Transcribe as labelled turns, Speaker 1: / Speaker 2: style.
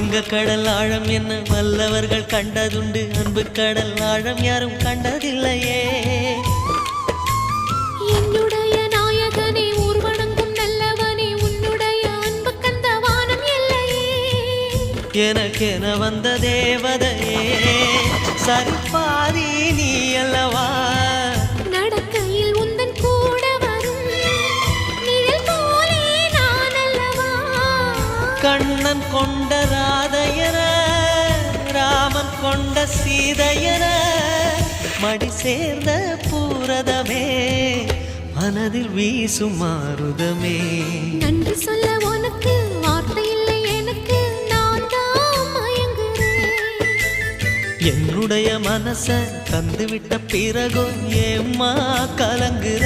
Speaker 1: வங்க கடல் ஆழம் என்ன வல்லவர்கள் கண்டதுண்டு, அன்பு கடல் ஆழம் யாரும் கண்டதில்லையே.
Speaker 2: என்னுடைய நாயகனே ஊர்வணங்கும் நல்லவனே, உன்னுடைய அன்பு கந்த வானம் எல்லையே.
Speaker 1: எனக்கென வந்த தேவதையே சரிபாதி நீ அல்லவா.
Speaker 2: நடக்கையில் உந்தன் கூட வரும் நிழல் போலே நான் அல்லவா.
Speaker 1: கண்ணன் கொண்ட ராதையர ராமன் கொண்ட சீதையர மடி சேர்ந்த பூரதமே மனதில் வீசும் மாருதமே.
Speaker 2: நன்றி சொல்ல உனக்கு வார்த்தை இல்லை எனக்கு, நான் தான் மயங்குறேன்.
Speaker 1: என்னுடைய மனச தந்துவிட்ட பிறகும் ஏம்மா கலங்குற.